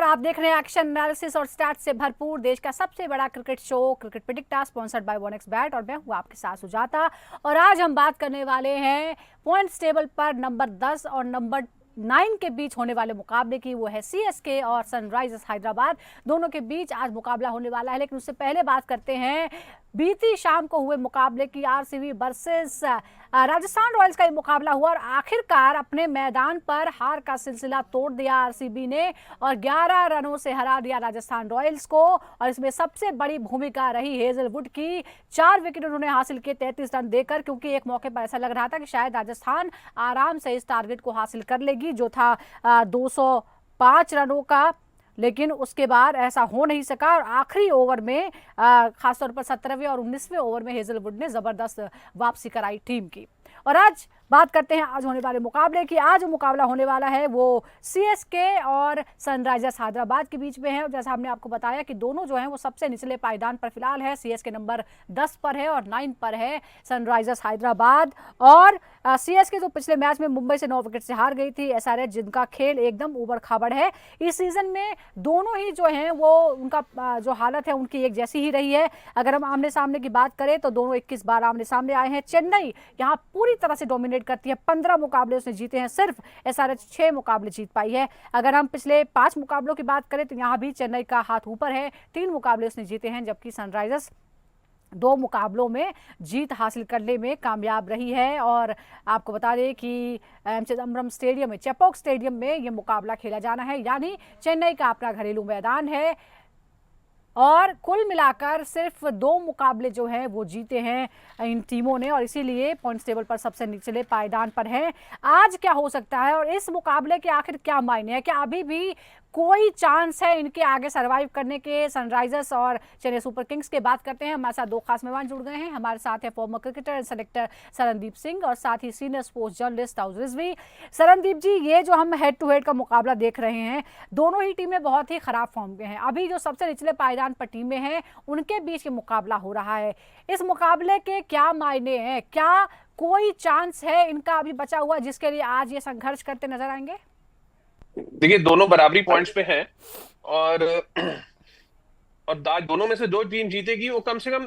आप देख रहे हैं एक्शन एनालिसिस और स्टैट्स से भरपूर देश का सबसे बड़ा cricket show cricket predictor sponsored by one x bet और मैं हूं आपके साथ सुजाता। और आज हम बात करने वाले हैं पॉइंट्स टेबल पर नंबर 10 और नंबर 9 के बीच होने वाले मुकाबले की। वो है सीएसके और सनराइजर्स हैदराबाद, दोनों के बीच आज मुकाबला होने वाला है। लेकिन उससे पहले बात करते हैं बीती शाम को हुए मुकाबले की। आरसीबी वर्सेस राजस्थान रॉयल्स का ये मुकाबला हुआ और आखिरकार अपने मैदान पर हार का सिलसिला तोड़ दिया आरसीबी ने और 11 रनों से हरा दिया राजस्थान रॉयल्स को। और इसमें सबसे बड़ी भूमिका रही हेजलवुड की। 4 विकेट उन्होंने हासिल किए 33 रन देकर, क्योंकि एक मौके पर ऐसा लग रहा था कि शायद राजस्थान आराम से इस टारगेट को हासिल कर लेगी जो था 205 रनों का। लेकिन उसके बाद ऐसा हो नहीं सका और आखिरी ओवर में खासतौर पर 17वें और 19वें ओवर में हेजलवुड ने जबरदस्त वापसी कराई टीम की। और आज बात करते हैं आज होने वाले मुकाबले की। आज जो मुकाबला होने वाला है वो सीएसके और सनराइजर्स हैदराबाद के बीच में है। और जैसा हमने आपको बताया कि दोनों जो हैं वो सबसे निचले पायदान पर फिलहाल है। सीएसके नंबर 10 पर है और 9 पर है सनराइजर्स हैदराबाद। और सीएसके जो पिछले मैच में मुंबई से 9 विकेट से हार गई थी, एसआरएच जिनका खेल एकदम ऊबड़ खाबड़ है इस सीजन में, दोनों ही जो हैं वो उनका जो हालत है उनकी एक जैसी ही रही है। अगर हम आमने सामने की बात करें तो दोनों 21 बार आमने सामने आए हैं। चेन्नई यहाँ पूरी तरह से डोमिनेट करती है, 15 मुकाबले उसने जीते हैं, सिर्फ एसआरएच 6 मुकाबले जीत पाई है। अगर हम पिछले 5 मुकाबलों की बात करें तो यहाँ भी चेन्नई का हाथ ऊपर है, 3 मुकाबले उसने जीते हैं, जबकि सनराइजर्स 2 मुकाबलों में जीत हासिल करने में कामयाब रही है। और आपको बता दें कि चिदम्बरम स्टेडियम में, चेपॉक स्टेडियम में ये मुकाबला खेला जाना है, यानी चेन्नई का अपना घरेलू मैदान है। और कुल मिलाकर सिर्फ 2 मुकाबले जो हैं वो जीते हैं इन टीमों ने और इसीलिए पॉइंट्स टेबल पर सबसे निचले पायदान पर हैं। आज क्या हो सकता है और इस मुकाबले के आखिर क्या मायने हैं? क्या अभी भी कोई चांस है इनके आगे सरवाइव करने के? सनराइजर्स और चेन्नई सुपर किंग्स के बात करते हैं। हमारे साथ 2 खास मेहमान जुड़ गए हैं। हमारे साथ है former cricketer and selector Sarandeep Singh और साथ ही senior sports journalist Tauz Rizvi. Sarandeep ji, ये जो हम हेड टू हेड का मुकाबला देख रहे हैं, दोनों ही टीमें बहुत ही खराब फॉर्म में हैं। अभी जो सबसे निचले पायदान पर टीमें हैं उनके बीच ये मुकाबला हो रहा है। इस मुकाबले के क्या मायने हैं? क्या कोई चांस है इनका अभी बचा हुआ जिसके लिए आज ये संघर्ष करते नजर आएंगे? देखिए, दोनों बराबरी पॉइंट्स पे हैं और दोनों में से 2 टीम जीतेगी, वो कम से कम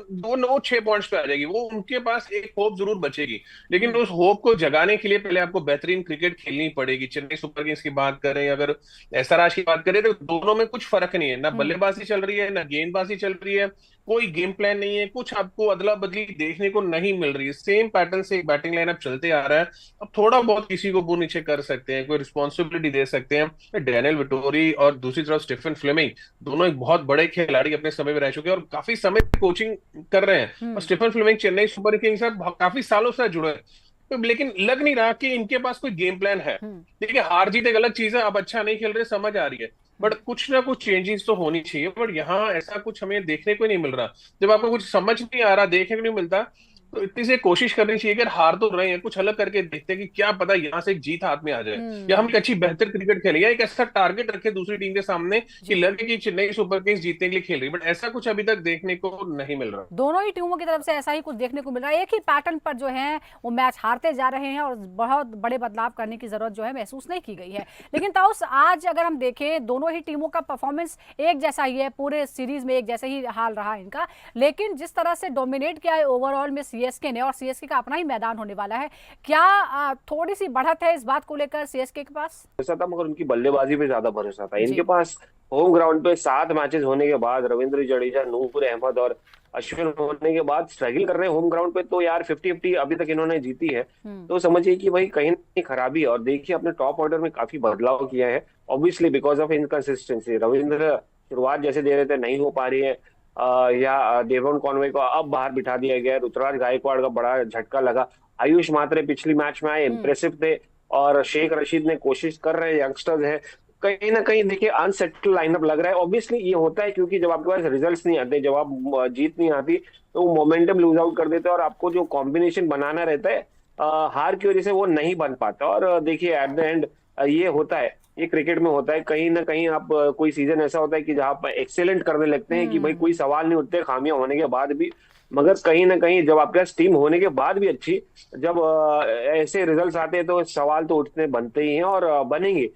6 पॉइंट्स पे आ जाएगी। वो उनके पास एक होप जरूर बचेगी, लेकिन उस होप को जगाने के लिए पहले आपको बेहतरीन क्रिकेट खेलनी पड़ेगी। चेन्नई सुपर किंग्स की बात करें, अगर एसआरएच की बात करें, तो दोनों में कुछ फर्क नहीं है। ना बल्लेबाजी चल रही है, ना गेंदबाजी चल रही है, कोई गेम प्लान नहीं है, कुछ आपको अदला बदली देखने को नहीं मिल रही है। सेम पैटर्न से एक बैटिंग लाइनअप चलते आ रहा है। अब थोड़ा बहुत किसी को ऊपर नीचे कर सकते हैं, कोई रिस्पॉन्सिबिलिटी दे सकते हैं। डैनियल विटोरी और दूसरी तरफ स्टीफन फ्लेमिंग, दोनों एक बहुत बड़े खिलाड़ी अपने समय में रह चुके हैं और काफी समय कोचिंग कर रहे हैं। और Stephen Fleming Chennai Super Kings से काफी सालों से जुड़े हैं, तो लेकिन लग नहीं रहा कि इनके पास कोई गेम प्लान है। देखिए, हार जीत एक अलग चीज है, अब अच्छा नहीं खेल रहे समझ आ रही है, बट कुछ ना कुछ चेंजेस तो होनी चाहिए। बट यहाँ ऐसा कुछ हमें देखने को नहीं मिल रहा। जब आपको कुछ समझ नहीं आ रहा, देखने को नहीं मिलता, तो इतनी से कोशिश करनी चाहिए कि हार तो रहे हैं, कुछ अलग करके देखते हैं कि क्या पता यहाँ से एक जीत हाथ में आ जाए, या हम एक अच्छी बेहतर क्रिकेट खेलें, या एक ऐसा टारगेट रखे दूसरी टीम के सामने कि लगे कि चेन्नई सुपर किंग्स जीतने के लिए खेल रही है। बट ऐसा कुछ अभी तक देखने को नहीं मिल रहा। दोनों ही टीमों की तरफ से ऐसा ही कुछ देखने को मिल रहा है। एक ही पैटर्न पर जो है वो मैच हारते जा रहे हैं और बहुत बड़े बदलाव करने की जरूरत जो है महसूस नहीं की गई है। लेकिन ताउस, आज अगर हम देखें दोनों ही टीमों का परफॉर्मेंस एक जैसा ही है, पूरे सीरीज में एक जैसा ही हाल रहा है इनका। लेकिन जिस तरह से डोमिनेट किया है ओवरऑल में सीएसके ने, और सीएसके का अपना ही मैदान होने वाला है, क्या थोड़ी सी बढ़त है इस बात को लेकर सीएसके के पास? भरोसा था, मगर उनकी बल्लेबाजी पे ज्यादा भरोसा था। इनके पास होम ग्राउंड पे 7 मैचेस होने के बाद रविंद्र जडेजा, नूर अहमद और अश्विन होने के बाद स्ट्रगल कर रहे हैं होम ग्राउंड पे। तो यार 50-50 अभी तक इन्होंने जीती है, तो समझिए कि भाई कहीं ना कहीं खराबी है। और देखिए, अपने टॉप ऑर्डर में काफी बदलाव किया है, obviously because of inconsistency. Ravindra शुरुआत जैसे दे रहे थे नहीं हो पा रही है, या डेवन कॉनवे को अब बाहर बिठा दिया गया है। ऋतुराज गायकवाड़ का बड़ा झटका लगा। आयुष मात्रे पिछली मैच में आए, इंप्रेसिव थे। और शेख रशीद ने कोशिश कर रहे हैं, यंगस्टर्स है। कहीं ना कहीं देखिए अनसेटल लाइनअप लग रहा है। ऑब्वियसली ये होता है क्योंकि जब आपके पास रिजल्ट्स नहीं आते, जब आप जीत नहीं आती, तो मोमेंटम लूज आउट कर देते हैं और आपको जो कॉम्बिनेशन बनाना रहता है हार की वजह से वो नहीं बन पाता। और देखिए एट द एंड ये होता है, ये क्रिकेट में होता है। कहीं ना कहीं आप कोई सीजन ऐसा होता है कि जहां आप एक्सेलेंट करने लगते हैं कि भाई कोई सवाल नहीं उठते खामियां होने के बाद भी, मगर कहीं ना कहीं जब आपके पास टीम होने के बाद भी अच्छी, जब ऐसे रिजल्ट्स आते हैं तो सवाल तो उठने बनते ही हैं और बनेंगे।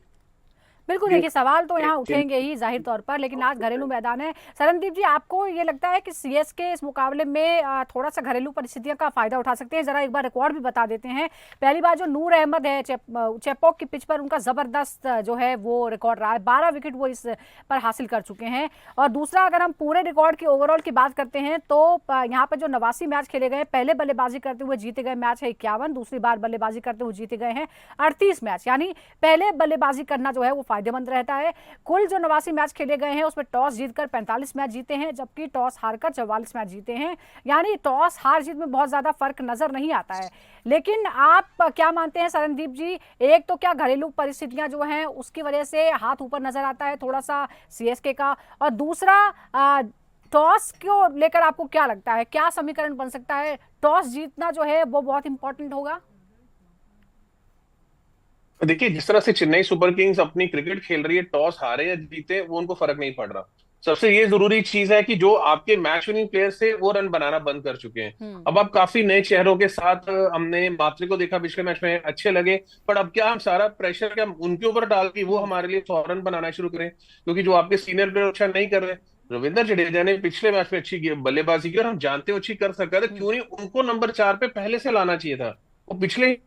बिल्कुल, देखिए सवाल तो यहाँ उठेंगे ही जाहिर तौर पर, लेकिन आज घरेलू मैदान है। सरनदीप जी, आपको ये लगता है कि सीएसके इस मुकाबले में थोड़ा सा घरेलू परिस्थितियों का फायदा उठा सकते हैं? जरा एक बार रिकॉर्ड भी बता देते हैं। पहली बार जो नूर अहमद है चेपॉक की पिच पर, उनका जबरदस्त जो है वो रिकॉर्ड रहा है, 12 विकेट वो इस पर हासिल कर चुके हैं। और दूसरा, अगर हम पूरे रिकॉर्ड की ओवरऑल की बात करते हैं तो यहाँ पर जो 89 मैच खेले गए, पहले बल्लेबाजी करते हुए जीते गए मैच है 51, दूसरी बार बल्लेबाजी करते हुए जीते गए हैं 38 मैच। यानी पहले बल्लेबाजी करना जो है वो फायदेमंद रहता है। कुल जो 89 मैच खेले गए हैं उसमें टॉस जीतकर 45 मैच जीते हैं, जबकि टॉस हारकर 44 मैच जीते हैं। यानी टॉस हार जीत में बहुत ज्यादा फर्क नजर नहीं आता है। लेकिन आप क्या मानते हैं सरनदीप जी, एक तो क्या घरेलू परिस्थितियां जो हैं उसकी वजह से हाथ ऊपर नजर आता है थोड़ा सा सीएसके का, और दूसरा टॉस को लेकर आपको क्या लगता है, क्या समीकरण बन सकता है? टॉस जीतना जो है वो बहुत इंपॉर्टेंट होगा। देखिए, जिस तरह से चेन्नई सुपर किंग्स अपनी क्रिकेट खेल रही है, टॉस हारे या जीते वो उनको फर्क नहीं पड़ रहा। सबसे ये जरूरी चीज है कि जो आपके मैच विनिंग प्लेयर्स थे वो रन बनाना बंद कर चुके हैं। अब आप काफी नए चेहरों के साथ, हमने मात्रे को देखा पिछले मैच में, अच्छे लगे, पर अब क्या हम सारा प्रेशर क्या उनके ऊपर डाल के वो हमारे लिए 100 रन बनाना शुरू करें? क्योंकि जो आपके सीनियर प्लेयर अच्छा नहीं कर रहे। रविंद्र जडेजा ने पिछले मैच में अच्छी बल्लेबाजी की और हम जानते हो अच्छी कर सकता था, क्यों नहीं उनको नंबर 4 पे पहले से लाना चाहिए था? वो पिछले,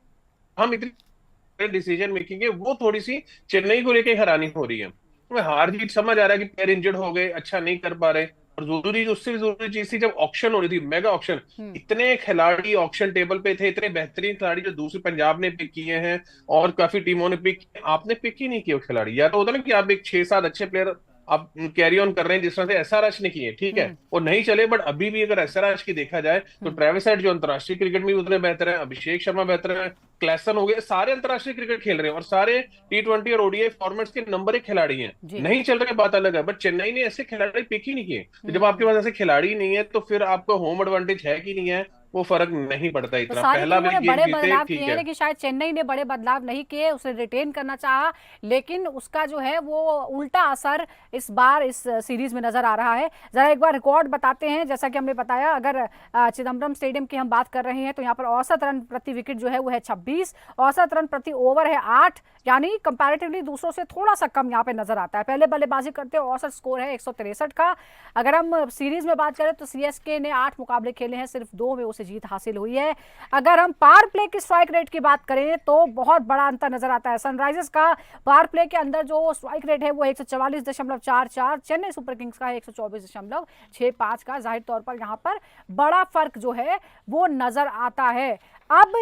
हम इतनी डिसीजन मेकिंग है वो थोड़ी सी चेन्नई को लेकर हैरानी हो रही है। मैं हार जीत समझ आ रहा है कि प्लेयर इंजर्ड हो गए, अच्छा नहीं कर पा रहे। और जरूरी, उससे भी जरूरी चीज थी जब ऑक्शन हो रही थी, मेगा ऑक्शन, इतने खिलाड़ी ऑक्शन टेबल पे थे, इतने बेहतरीन खिलाड़ी जो दूसरी पंजाब ने पिक किए हैं और काफी टीमों ने पिक किए, आपने पिक ही नहीं किए वो खिलाड़ी। या तो होता ना कि आप एक 6-7 अच्छे प्लेयर आप कैरी ऑन कर रहे हैं, जिस तरह से एसआरएच ने किए, ठीक है वो नहीं चले, बट अभी भी अगर एसआरएच की देखा जाए तो ट्रेविस हेड जो अंतरराष्ट्रीय क्रिकेट में भी उतने बेहतर है, अभिषेक शर्मा बेहतर है, क्लैसन हो गए, सारे अंतरराष्ट्रीय क्रिकेट खेल रहे हैं और सारे T20 और ओडीआई फॉर्मेट्स के नंबर 1 खिलाड़ी हैं। नहीं चल रहे बात अलग है, बट चेन्नई ने ऐसे खिलाड़ी पिक ही नहीं किए। तो जब आपके पास ऐसे खिलाड़ी नहीं है तो फिर आपको होम एडवांटेज है कि नहीं है, वो फर्क नहीं पड़ता तो इतना। सारी पहला टीमों ने गेम बड़े जीते, बदलाव ठीक किए हैं, है। लेकिन शायद चेन्नई ने बड़े बदलाव नहीं किए, उसे रिटेन करना चाहा, लेकिन उसका जो है वो उल्टा असर इस बार इस सीरीज में नजर आ रहा है। जरा एक बार रिकॉर्ड बताते हैं। जैसा कि हमने बताया, अगर चिदम्बरम स्टेडियम की हम बात कर रहे हैं तो यहाँ पर औसत रन प्रति विकेट जो है वो है 26, औसत रन प्रति ओवर है 8, यानी कंपैरेटिवली दूसरों से थोड़ा सा कम यहाँ पे नजर आता है। पहले बल्लेबाजी करते हुए औसत स्कोर है 163 का। अगर हम सीरीज में बात करें तो सीएसके ने 8 मुकाबले खेले हैं, सिर्फ 2 में उसे जीत हासिल हुई है। अगर हम पावर प्ले की स्ट्राइक रेट की बात करें तो बहुत बड़ा अंतर नजर आता है। सनराइजर्स का पावर प्ले के अंदर जो स्ट्राइक रेट है वो 144.44, चेन्नई सुपर किंग्स का है 124.65 का। जाहिर तौर पर यहाँ पर बड़ा फर्क जो है वो नजर आता है। अब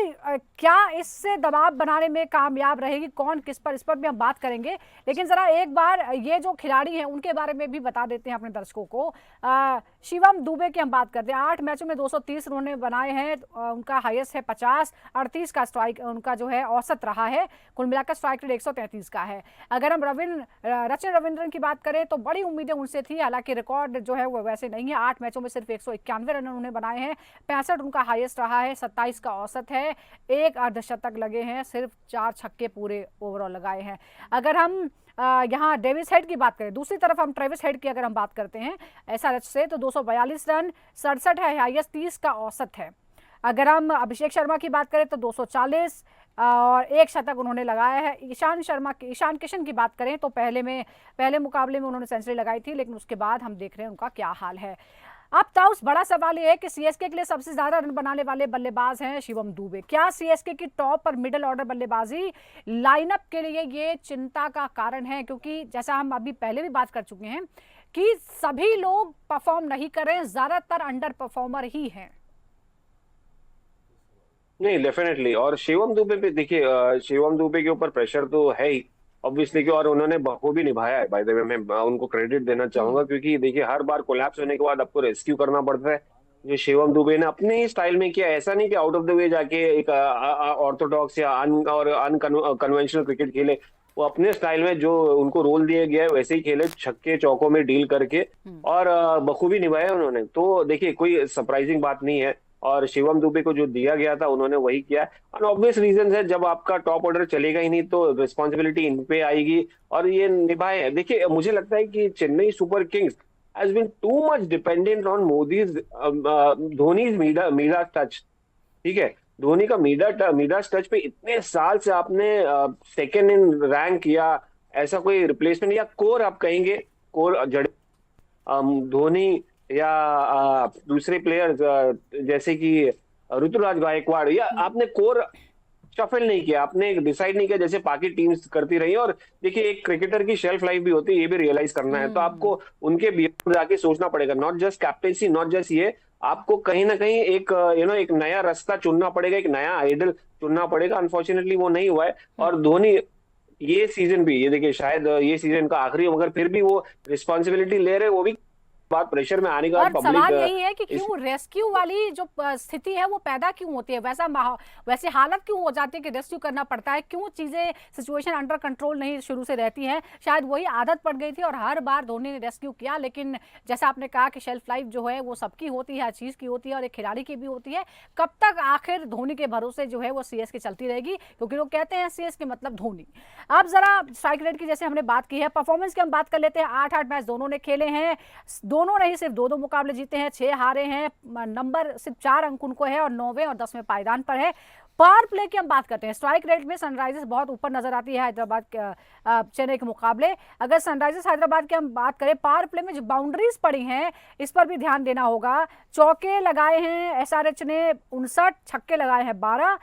क्या इससे दबाव बनाने में कामयाब रहेगी कौन किस पर, इस पर भी हम बात करेंगे, लेकिन जरा एक बार ये जो खिलाड़ी हैं उनके बारे में भी बता देते हैं अपने दर्शकों को। शिवम दुबे की हम बात करते हैं। 8 मैचों में 230 उन्होंने बनाए हैं, उनका हाईएस्ट है 50, 38 का स्ट्राइक उनका जो है औसत रहा है, कुल मिलाकर स्ट्राइक रेट 133 का है। अगर हम रचिन रविंद्रन की बात करें तो बड़ी उम्मीदें उनसे थी, हालांकि रिकॉर्ड जो है वो वैसे नहीं है। 8 मैचों में सिर्फ 191 रन उन्होंने बनाए हैं, 65 उनका हाईएस्ट रहा है, 27 का औसत है, 1 अर्धशतक लगे हैं, सिर्फ 4 छक्के पूरे ओवरऑल लगाए हैं। अगर हम यहाँ डेविस हेड की बात करें, दूसरी तरफ हम ट्रेविस हेड की अगर हम बात करते हैं एसआरएच से, तो 242 रन, 67 है हाईएस्ट, 30 का औसत है। अगर हम अभिषेक शर्मा की बात करें तो 240 और 1 शतक उन्होंने लगाया है। ईशान किशन की बात करें तो पहले मुकाबले में उन्होंने सेंचुरी लगाई थी, लेकिन उसके बाद हम देख रहे हैं उनका क्या हाल है। अब ताउस बड़ा सवाल ये है कि सीएसके के लिए सबसे ज्यादा रन बनाने वाले बल्लेबाज हैं शिवम दुबे। क्या सीएसके की टॉप और मिडिल ऑर्डर बल्लेबाजी लाइनअप के लिए ये चिंता का कारण है? क्योंकि जैसा हम अभी पहले भी बात कर चुके हैं कि सभी लोग परफॉर्म नहीं कर रहे हैं, ज्यादातर अंडर परफॉर्मर ही हैं। नहीं, डेफिनेटली। और शिवम दुबे पे देखिए, शिवम दुबे के ऊपर प्रेशर तो है ही ऑब्वियसली कि, और उन्होंने बखूबी निभाया है। बाय द वे मैं उनको क्रेडिट देना चाहूंगा, क्योंकि देखिए हर बार कोलैप्स होने के बाद आपको रेस्क्यू करना पड़ता है। जो शिवम दुबे ने अपने ही स्टाइल में किया, ऐसा नहीं कि आउट ऑफ द वे जाके एक ऑर्थोडॉक्स या अनकन्वेंशनल क्रिकेट खेले। वो अपने स्टाइल में जो उनको रोल दिया गया है वैसे ही खेले, छक्के चौकों में डील करके, और बखूबी निभाया उन्होंने। तो देखिए कोई सरप्राइजिंग बात नहीं है, और शिवम दुबे को जो दिया गया था उन्होंने वही किया। और ऑब्वियस रीजन है, जब आपका टॉप ऑर्डर चलेगा ही नहीं तो रिस्पॉन्सिबिलिटी इन पे आएगी, और ये निभाए। देखिए मुझे लगता है कि Chennai Super Kings has been too much dependent on Dhoni's मीराज टच। ठीक है, धोनी का मीराज टच पे इतने साल से आपने सेकेंड इन रैंक किया, ऐसा कोई रिप्लेसमेंट या कोर आप कहेंगे, कोर धोनी या दूसरे प्लेयर्स जैसे कि ऋतुराज गायकवाड़, या आपने कोर शफल नहीं किया, आपने डिसाइड नहीं किया जैसे बाकी टीम्स करती रही? और देखिए, एक क्रिकेटर की शेल्फ लाइफ भी होती है, ये भी रियलाइज करना है, तो आपको उनके बियॉन्ड जाके सोचना पड़ेगा, not just captaincy, not just ये, आपको कहीं ना कहीं एक एक नया रास्ता चुनना पड़ेगा, एक नया आइडल चुनना पड़ेगा। अनफॉर्चुनेटली वो नहीं हुआ है। और धोनी ये सीजन भी, ये देखिए शायद ये सीजन का आखिरी, मगर फिर भी वो रिस्पॉन्सिबिलिटी ले रहे, वो भी बात प्रेशर में आने के बाद और पब्लिक सवाल यही है कि क्यों रेस्क्यू वाली जो स्थिति है वो पैदा क्यों होती है, वैसे हालत क्यों हो जाती है कि रेस्क्यू करना पड़ता है, क्यों चीजें सिचुएशन अंडर कंट्रोल नहीं शुरू से रहती हैं? शायद वही आदत पड़ गई थी और हर बार धोनी ने रेस्क्यू किया, लेकिन जैसा आपने कहा कि शेल्फ लाइफ जो है वो सबकी होती है, हर चीज की होती है और एक खिलाड़ी की भी होती है। कब तक आखिर धोनी के भरोसे जो है वो सीएसके चलती रहेगी, क्योंकि लोग कहते हैं सीएसके मतलब धोनी। अब जरा स्ट्राइक रेट की जैसे हमने बात की है, परफॉर्मेंस की हम बात कर लेते हैं। 8-8 मैच दोनों ने खेले हैं, दोनों ने ही सिर्फ 2-2 मुकाबले जीते हैं, 6 हारे हैं, नंबर सिर्फ 4 अंक उनको है और 9वें और 10वें पायदान पर है। पावर प्ले की हम बात करते हैं, स्ट्राइक रेट में सनराइजर्स बहुत ऊपर नजर आती है हैदराबाद चेन्नई के मुकाबले। अगर सनराइजर्स हैदराबाद की हम बात करें, पावर प्ले में जो बाउंड्रीज पड़ी हैं इस पर भी ध्यान देना होगा। चौके लगाए हैं एसआरएच ने 59, छक्के लगाए हैं 12,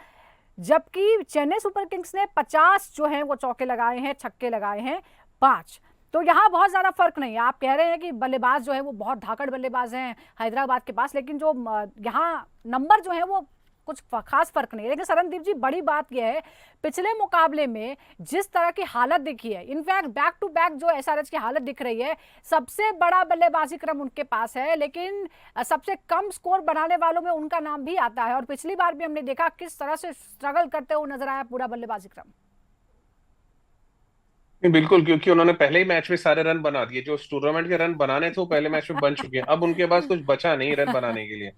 जबकि चेन्नई सुपर किंग्स ने 50 जो है वो चौके लगाए हैं, छक्के लगाए हैं 5। तो यहाँ बहुत ज्यादा फर्क नहीं है। आप कह रहे हैं कि बल्लेबाज जो है वो बहुत धाकड़ बल्लेबाज हैं हैदराबाद के पास, लेकिन जो यहाँ नंबर जो है वो कुछ खास फर्क नहीं है। लेकिन शरणदीप जी, बड़ी बात यह है, पिछले मुकाबले में जिस तरह की हालत दिखी है, इनफैक्ट बैक टू बैक जो एसआरएच की हालत दिख रही है, सबसे बड़ा बल्लेबाजी क्रम उनके पास है, लेकिन सबसे कम स्कोर बनाने वालों में उनका नाम भी आता है। और पिछली बार भी हमने देखा किस तरह से स्ट्रगल करते हुए नजर आया पूरा बल्लेबाजी क्रम। बिल्कुल, क्योंकि उन्होंने पहले ही मैच में सारे रन बना दिए, जो टूर्नामेंट के रन बनाने थे वो पहले मैच में बन चुके हैं, अब उनके पास कुछ बचा नहीं रन बनाने के लिए।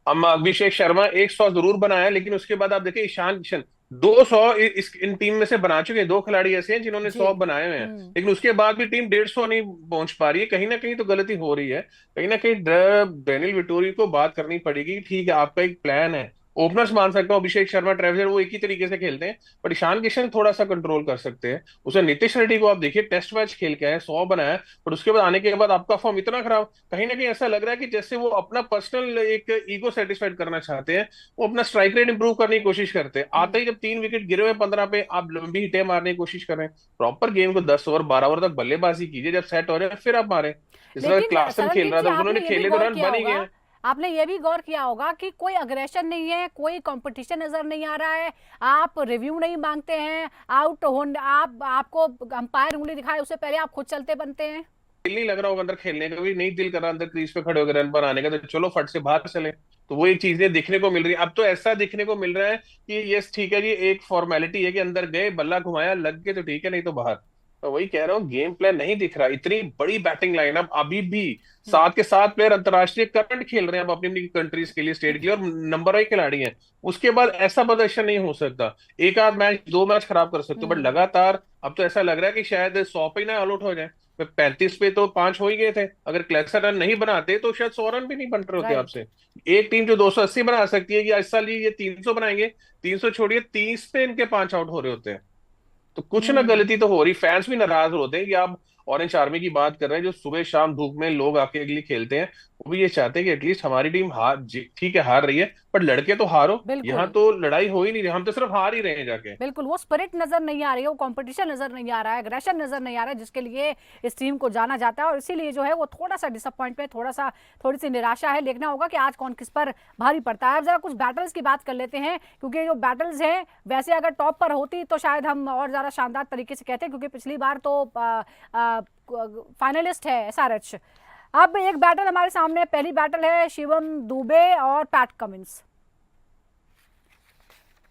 हम अभिषेक शर्मा 100 जरूर बनाया, लेकिन उसके बाद आप देखिए ईशान किशन 200 इन टीम में से बना चुके हैं। 2 खिलाड़ी ऐसे हैं जिन्होंने 100 बनाए हुए हैं, लेकिन उसके बाद भी टीम 150 नहीं पहुंच पा रही है। कहीं ना कहीं तो गलती हो रही है, कहीं ना कहीं डेनियल विटोरी को बात करनी पड़ेगी। ठीक है, आपका एक प्लान है, ओपनर्स मान सकता हूँ, अभिषेक शर्मा, ट्रेविस वो एक ही तरीके से खेलते हैं, पर ईशान किशन थोड़ा सा कंट्रोल कर सकते हैं। उसे नीतीश रेड्डी को आप देखिए, टेस्ट मैच खेल के आए, 100 बनाया, पर उसके बाद आने के बाद आपका फॉर्म इतना खराब, कहीं ना कहीं ऐसा लग रहा है कि जैसे वो अपना पर्सनल एक ईगो सेटिस्फाइड करना चाहते हैं, वो अपना स्ट्राइक रेट इंप्रूव करने की कोशिश करते हैं। आते ही जब 3 विकेट गिरे हुए 15 पे, आप लंबी हिटें मारने की कोशिश कर रहे हैं। प्रॉपर गेम को 10 ओवर 12 ओवर तक बल्लेबाजी कीजिए, जब सेट हो रहे हैं फिर आप मारे। इस बार लेकिन क्लासन खेल शरणदीप रहा जी, था, उन्होंने खेले तो रन बन ही गए हैं। आपने ये भी गौर किया होगा कि कोई अग्रेशन नहीं है, कोई कंपटीशन नजर नहीं आ रहा है, आप रिव्यू नहीं मांगते हैं, आउट होने आपको अंपायर उंगली दिखाए उससे पहले आप खुद चलते बनते हैं। दिल नहीं लग रहा होगा अंदर खेलने का, भी नहीं दिल कर रहा अंदर क्रीज पे खड़े होकर रन बनाने का, तो चलो फट से बाहर चले। तो वो एक चीजें देखने को मिल रही है। अब तो ऐसा देखने को मिल रहा है कि यस ठीक है जी, एक फॉर्मेलिटी है कि अंदर गए, बल्ला घुमाया, लग गए तो ठीक है, नहीं तो बाहर। तो वही कह रहा हूँ, गेम प्लान नहीं दिख रहा। इतनी बड़ी बैटिंग लाइनअप, अभी भी 7 के 7 प्लेयर अंतरराष्ट्रीय करंट खेल रहे हैं अब अपनी अपनी कंट्रीज के लिए, स्टेट के लिए, और नंबर 1 खिलाड़ी हैं। उसके बाद ऐसा प्रदर्शन नहीं हो सकता। एक आध मैच 2 मैच खराब कर सकते हो, बट लगातार अब तो ऐसा लग रहा है कि शायद 100 पे ही ना ऑल आउट हो जाए। 35 पे तो 5 हो ही गए थे, अगर क्लैक्सन रन नहीं बनाते तो शायद 100 रन भी नहीं बन रहे होते आपसे। एक टीम जो 280 बना सकती है, कि इस साल ये 300 बनाएंगे, 300 छोड़िए, 30 पे इनके 5 आउट हो रहे होते हैं। तो कुछ ना गलती तो हो रही। फैंस भी नाराज होते हैं कि आप ऑरेंज आर्मी की बात कर रहे हैं, जो सुबह शाम धूप में लोग आके लिए खेलते हैं, वो भी ये चाहते हैं कि एटलीस्ट हमारी टीम ठीक है हार रही है, पर लड़के तो हारो। यहाँ तो लड़ाई हो ही नहीं रही, हम तो सिर्फ हार ही रहे हैं जाके। बिल्कुल, वो स्पिरिट नजर नहीं आ रही है, वो कंपटीशन नजर नहीं आ रहा है, एग्रेशन नजर नहीं आ रहा है, जिसके लिए इस टीम को जाना जाता है। और इसीलिए जो है वो थोड़ा सा डिसअपॉइंटमेंट, थोड़ी सी निराशा है। देखना होगा कि आज कौन किस पर भारी पड़ता है। अब जरा कुछ बैटल्स की बात कर लेते हैं, क्योंकि जो बैटल्स हैं वैसे अगर टॉप पर होती तो शायद हम और ज्यादा शानदार तरीके से कहते हैं, क्योंकि पिछली बार तो फाइनलिस्ट है एसआरएच। अब एक बैटल हमारे सामने, पहली बैटल है शिवम दुबे और पैट कमिंस।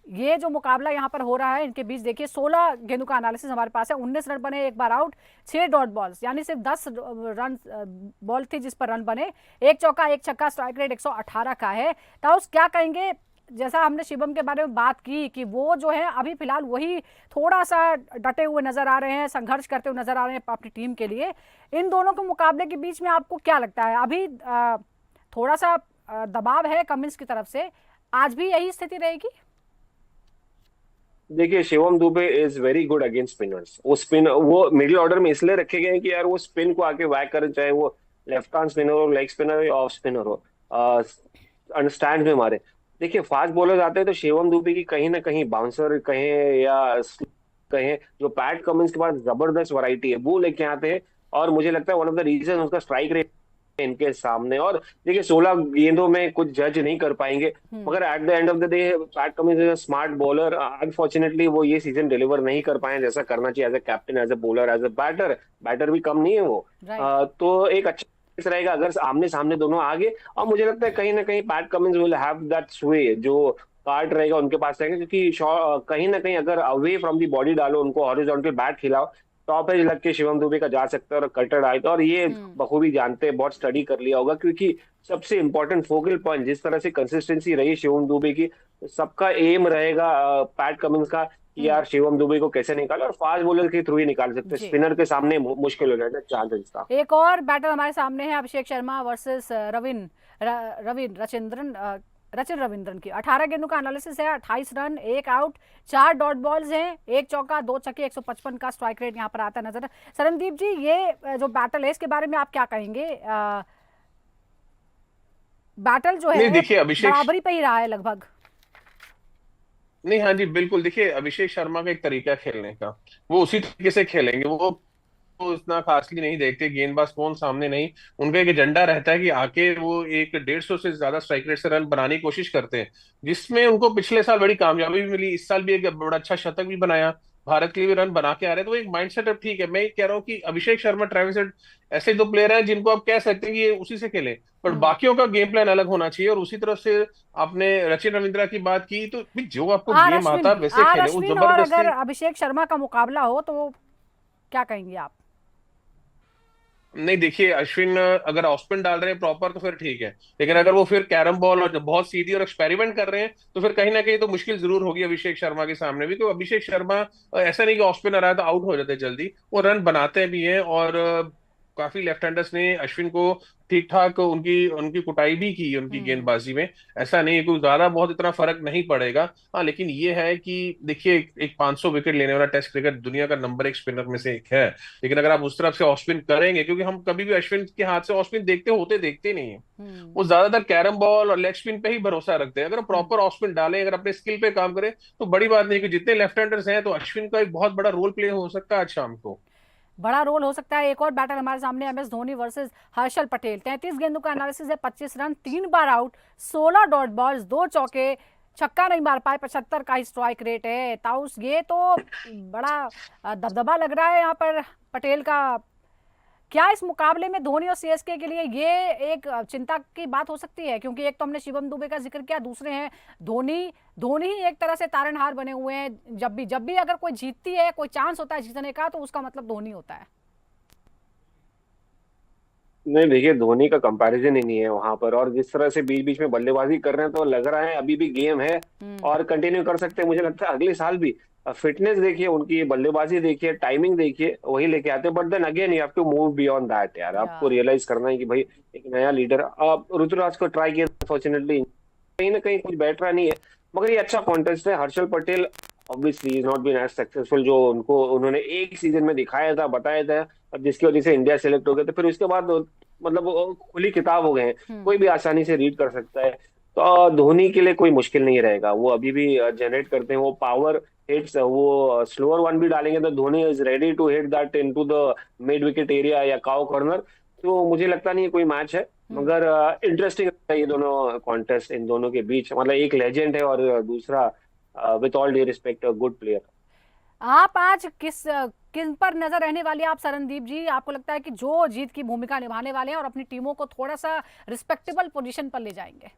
ये जो मुकाबला यहाँ पर हो रहा है इनके बीच, देखिए 16 गेंदों का एनालिसिस हमारे पास है। 19 रन बने, एक बार आउट, 6 डॉट बॉल्स, यानी सिर्फ 10 रन बॉल थी जिस पर रन बने, 1 चौका 1 छक्का, स्ट्राइक रेट 118 का है। ताउस क्या कहेंगे, जैसा हमने शिवम के बारे में बात की कि वो जो है अभी फिलहाल वही थोड़ा सा डटे हुए नजर आ रहे हैं, संघर्ष करते हुए नजर आ रहे हैं अपनी टीम के लिए। इन दोनों के मुकाबले के बीच में आपको क्या लगता है, अभी थोड़ा सा दबाव है कमिंस की तरफ से, आज भी यही स्थिति रहेगी? देखिए Shivam Dubey is very good against spinners. वो मिडिल ऑर्डर में इसलिए रखे गए हैं कि यार वो स्पिन को आके वैक करें, चाहे वो लेफ्ट हैंड स्पिनर हो, लेग स्पिनर हो या ऑफ स्पिनर हो, अंडरस्टैंड में मारे। देखिए फास्ट बॉलर आते हैं तो शिवम दुबे की कहीं ना कहीं बाउंसर कहें या कहें, जो पैट कमिंस के पास जबरदस्त वैरायटी है वो लेके आते हैं। और मुझे लगता है वन ऑफ द रीजन उसका स्ट्राइक रेट इनके सामने। और देखिए 16 गेंदों में कुछ जज नहीं कर पाएंगे, हम्म। मगर at the end of the day PAT Cummins is a smart bowler. Unfortunately वो ये सीजन डिलीवर नहीं कर पाए जैसा करना चाहिए, as a captain, as a bowler, as a batter. Batter भी कम नहीं है वो। राइट। तो एक अच्छा chance रहेगा अगर आमने सामने दोनों आगे। और मुझे लगता है कहीं ना कहीं PAT Cummins will have that स्वे, जो कार्ड रहेगा उनके पास रहेगा, क्योंकि कहीं ना कहीं अगर अवे फ्रॉम दी बॉडी डालो उनको, हॉरिजॉन्टल बैट खिलाओ, टॉप एज लग के शिवम दुबे का जा सकता है और कटर आए तो। और ये हम्म। बखूबी जानते हैं, बहुत स्टडी कर लिया होगा, क्योंकि सबसे इंपॉर्टेंट फोकल पॉइंट जिस तरह से कंसिस्टेंसी रही शिवम दुबे की, सबका एम रहेगा पैट कमिंस का कि हम्म। यार शिवम दुबे को कैसे निकाले, और फास्ट बॉलर के थ्रू ही निकाल सकते हैं। जी। स्पिनर के सामने मुश्किल हो जाएगा चांसेस का। एक और बैटल हमारे सामने है, अभिषेक शर्मा वर्सेस रविन रचिंद्रन, रचिन रविंद्रन की 18 गेंदों का एनालिसिस है, 28 रन, 1 आउट, 4 डॉट बॉल्स हैं, 1 चौका, 2 छक्के, 155 का स्ट्राइक रेट यहाँ पर आता नजर। सरनदीप जी, ये जो बैटल है इसके बारे में आप क्या कहेंगे? बैटल जो नहीं है देखिए अभिषेक, बराबरी पे ही रहा है लगभग। नहीं हाँ जी बिल्कुल, देखिए अभिषेक शर्मा का एक तरीका है खेलने का, वो उसी तरीके से खेलेंगे। वो तो इतना खासली नहीं देखते गेंदबाज कौन सामने, नहीं। उनका एक एजेंडा रहता है कि आके वो एक 150 से ज्यादा स्ट्राइक रेट से रन बनाने की कोशिश करते हैं, जिसमें उनको पिछले साल बड़ी कामयाबी भी मिली। इस साल भी एक बड़ा अच्छा शतक भी बनाया, भारत के लिए भी रन बना के आ रहे हैं। तो एक माइंडसेट अब ठीक है। मैं कह रहा हूँ कि अभिषेक शर्मा, ट्रेविस हेड ऐसे दो प्लेयर हैं जिनको आप कह सकते हैं कि ये उसी से खेले, पर हम्म। बाकियों का गेम प्लान अलग होना चाहिए। और उसी तरफ से आपने रचिन रविंद्रा की बात की, तो भाई जो आपको गेम आता है वैसे आर खेले, वो अश्विन और अगर जबरदस्ती। अभिषेक शर्मा का मुकाबला हो तो क्या कहेंगे आप? नहीं देखिए, अश्विन अगर ऑफ स्पिन डाल रहे हैं प्रॉपर तो फिर ठीक है, लेकिन अगर वो फिर कैरम बॉल और बहुत सीधी और एक्सपेरिमेंट कर रहे हैं तो फिर कहीं ना कहीं तो मुश्किल जरूर होगी अभिषेक शर्मा के सामने भी। तो अभिषेक शर्मा ऐसा नहीं कि ऑफ स्पिनर आया तो आउट हो जाते जल्दी, वो रन बनाते भी हैं। और काफी लेफ्ट हैंडर्स ने अश्विन को ठीक ठाक उनकी उनकी कुटाई भी की उनकी हम्म। गेंदबाजी में। ऐसा नहीं है, कोई ज्यादा बहुत इतना फर्क नहीं पड़ेगा। हाँ लेकिन ये है कि देखिए एक 500 विकेट लेने वाला टेस्ट क्रिकेट दुनिया का नंबर 1 स्पिनर में से एक है। लेकिन अगर आप उस तरफ से ऑफ स्पिन करेंगे, क्योंकि हम कभी भी अश्विन के हाथ से ऑफ स्पिन देखते नहीं है, हम्म। वो ज्यादातर कैरम बॉल और लेग स्पिन पे ही भरोसा रखते हैं। अगर हम्म। प्रॉपर ऑफ स्पिन डालें, अगर अपने स्किल पे काम करें, तो बड़ी बात नहीं कि जितने लेफ्ट हैंडर्स हैं तो अश्विन का एक बहुत बड़ा रोल प्ले हो सकता है आज शाम को। बड़ा रोल हो सकता है। एक और बैटल हमारे सामने, एमएस धोनी वर्सेस हर्षल पटेल। 33 गेंदों का एनालिसिस है, 25 रन, 3 बार आउट, 16 डॉट बॉल्स, 2 चौके, छक्का नहीं मार पाए, 75 का ही स्ट्राइक रेट है। ताउस, ये तो बड़ा दबदबा लग रहा है यहाँ पर पटेल का। क्या इस मुकाबले में धोनी और सीएसके के लिए ये एक चिंता की बात हो सकती है? क्योंकि एक तो हमने शिवम दुबे का जिक्र किया, दूसरे हैं धोनी। धोनी ही एक तरह से तारनहार बने हुए हैं। जब भी अगर कोई जीतती है, कोई चांस होता है जीतने का, तो उसका मतलब धोनी होता है। नहीं देखिए धोनी का कंपैरिजन ही नहीं है वहां पर। और जिस तरह से बीच बीच में बल्लेबाजी कर रहे हैं तो लग रहा है अभी भी गेम है हम्म। और कंटिन्यू कर सकते हैं। मुझे लगता है अगले साल भी फिटनेस देखिए उनकी, बल्लेबाजी देखिए, टाइमिंग देखिए, वही लेके आते हैं। But then again you have to move beyond that यार। या। आपको रियलाइज करना है कि भाई एक नया लीडर, आप ऋतुराज को ट्राई किया, अनफॉर्चुनेटली कहीं ना कहीं कुछ बैठ रहा नहीं है। मगर ये अच्छा कॉन्टेस्ट है। Harshal Patel obviously is not been as successful जो उनको उन्होंने एक सीजन में दिखाया था, बताया था, अब जिसकी वजह से इंडिया सेलेक्ट हो गया। तो फिर उसके बाद मतलब वो खुली किताब हो गए हैं, हम्म। कोई भी आसानी से रीड कर सकता है। तो धोनी के लिए कोई मुश्किल नहीं रहेगा। वो अभी भी जनरेट करते हैं वो पावर हिट्स। वो स्लोअर वन भी डालेंगे तो Dhoni is ready to hit that into the mid wicket area या काउ कॉर्नर। तो मुझे लगता नहीं है कोई मैच है, हम्म। मगर इंटरेस्टिंग है ये दोनों कॉन्टेस्ट इन दोनों के बीच। मतलब एक लेजेंड है और दूसरा with all due respect good player. आप आज किन पर नजर रहने वाली है आप सरनदीप जी? आपको लगता है कि जो जीत की भूमिका निभाने वाले हैं और अपनी टीमों को थोड़ा सा रिस्पेक्टेबल पोजीशन पर ले जाएंगे?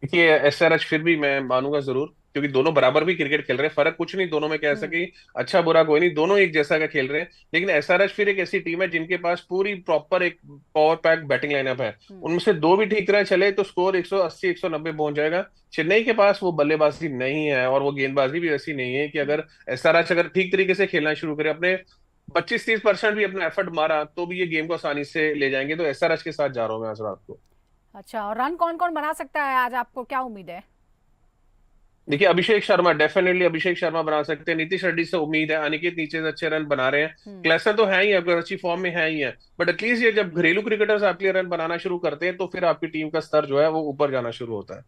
देखिए एसआरएच फिर भी मैं मानूंगा जरूर, क्योंकि दोनों बराबर भी क्रिकेट खेल रहे हैं, फर्क कुछ नहीं दोनों में कह हम्म। सके। अच्छा बुरा कोई नहीं, दोनों एक जैसा का खेल रहे हैं। लेकिन एसआरएच फिर एक ऐसी टीम है जिनके पास पूरी प्रॉपर एक पावर पैक बैटिंग लाइनअप है। हम्म। उनमें से दो भी ठीक तरह चले तो स्कोर 180 190 पहुंच जाएगा। चेन्नई के पास वो बल्लेबाजी नहीं है और वो गेंदबाजी भी ऐसी नहीं है कि हम्म। अगर एसआरएच अगर ठीक तरीके से खेलना शुरू करे, अपने 25-30% भी अपना एफर्ट मारा, तो भी ये गेम को आसानी से ले जाएंगे। तो एसआरएच के साथ जा रहा हूं मैं आज रात को। अच्छा, और रन कौन कौन बना सकता है आज? आपको क्या उम्मीद है? देखिए अभिषेक शर्मा, डेफिनेटली अभिषेक शर्मा बना सकते हैं। नीतीश रेड्डी से उम्मीद है, अनिकेत नीचे से अच्छे रन बना रहे हैं, क्लेसन तो है ही, अगर अच्छी फॉर्म में है ही है, बट एटलीस्ट ये जब घरेलू क्रिकेटर्स आपके लिए रन बनाना शुरू करते हैं तो फिर आपकी टीम का स्तर जो है वो ऊपर जाना शुरू होता है।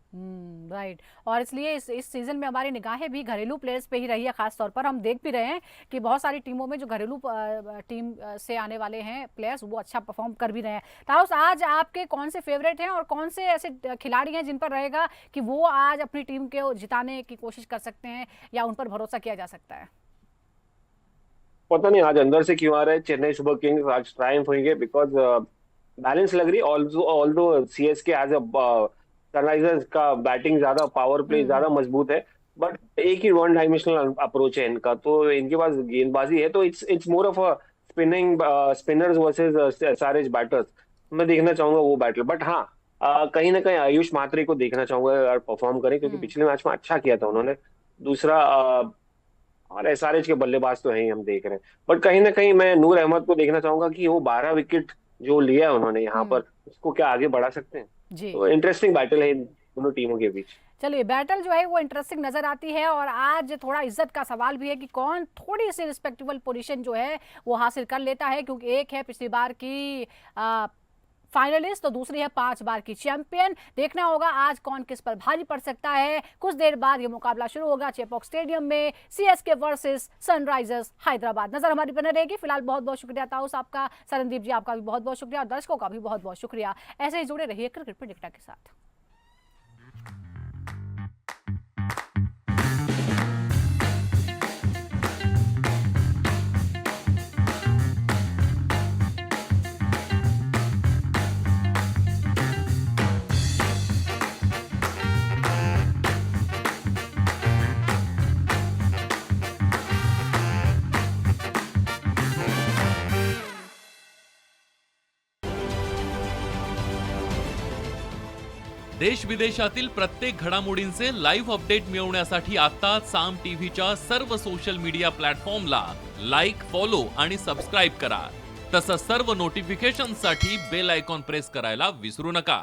राइट। और इसलिए इस सीजन में हमारी निगाहें भी घरेलू प्लेयर्स पे ही रही है। खास तौर पर हम देख भी रहे हैं कि बहुत सारी टीमों में जो घरेलू टीम से आने वाले हैं प्लेयर्स, वो अच्छा परफॉर्म कर भी रहे हैं। ताउस, आज आपके कौन से फेवरेट हैं और कौन से ऐसे खिलाड़ी हैं जिन पर रहेगा कि वो आज अपनी टीम को जिताने की कोशिश कर सकते हैं या उन पर भरोसा किया जा सकता है? पता नहीं आज अंदर से क्यों आ रहा है चेन्नई सुपर किंग्स आज ट्रायम्फ होंगे, बिकॉज बैलेंस लग रही है। Although CSK as a Sunrisers का बैटिंग ज्यादा, पावर प्ले ज्यादा मजबूत है, बट एक ही वन डायमेंशनल अप्रोच है इनका, तो इनके पास गेंदबाजी है, तो it's more of a spinners versus सारे बैटर्स। मैं देखना चाहूंगा वो बैटल, बट हाँ कहीं ना कहीं आयुष मात्रे को देखना चाहूंगा यार परफॉर्म करें, क्योंकि पिछले मैच में अच्छा किया था उन्होंने। दूसरा और एसआरएच के बल्लेबाज तो हैं ही, हम देख रहे हैं, बट कहीं ना कहीं मैं नूर अहमद को देखना चाहूंगा कि वो 12 विकेट जो लिया है उन्होंने यहाँ पर, उसको क्या आगे बढ़ा सकते हैं। जी। तो इंटरेस्टिंग बैटल है इन दोनों टीमों के बीच। चलिए, बैटल जो है वो इंटरेस्टिंग नजर आती है और आज थोड़ा इज्जत का सवाल भी है कि कौन थोड़ी सी रिस्पेक्टेबल पोजीशन जो है वो हासिल कर लेता है, क्योंकि एक है पिछली बार की फाइनलिस्ट तो दूसरी है 5 बार की चैंपियन। देखना होगा आज कौन किस पर भारी पड़ सकता है। कुछ देर बाद ये मुकाबला शुरू होगा चेपॉक स्टेडियम में, सीएसके वर्सेस सनराइजर्स हैदराबाद। नजर हमारी बने रहेगी। फिलहाल बहुत बहुत शुक्रिया ताउस आपका, सरनदीप जी आपका भी बहुत बहुत शुक्रिया और दर्शकों का भी बहुत बहुत शुक्रिया। ऐसे ही जुड़े रहिए क्रिकेट प्रेडिक्टर के साथ। देश विदेशातील प्रत्येक घडामोडींचे लाईव्ह अपडेट मिळवण्यासाठी आता साम टीव्हीच्या सर्व सोशल मीडिया प्लॅटफॉर्मला लाईक, फॉलो आणि सबस्क्राईब करा। तसंच सर्व नोटिफिकेशनसाठी बेल आयकॉन प्रेस करायला विसरू नका।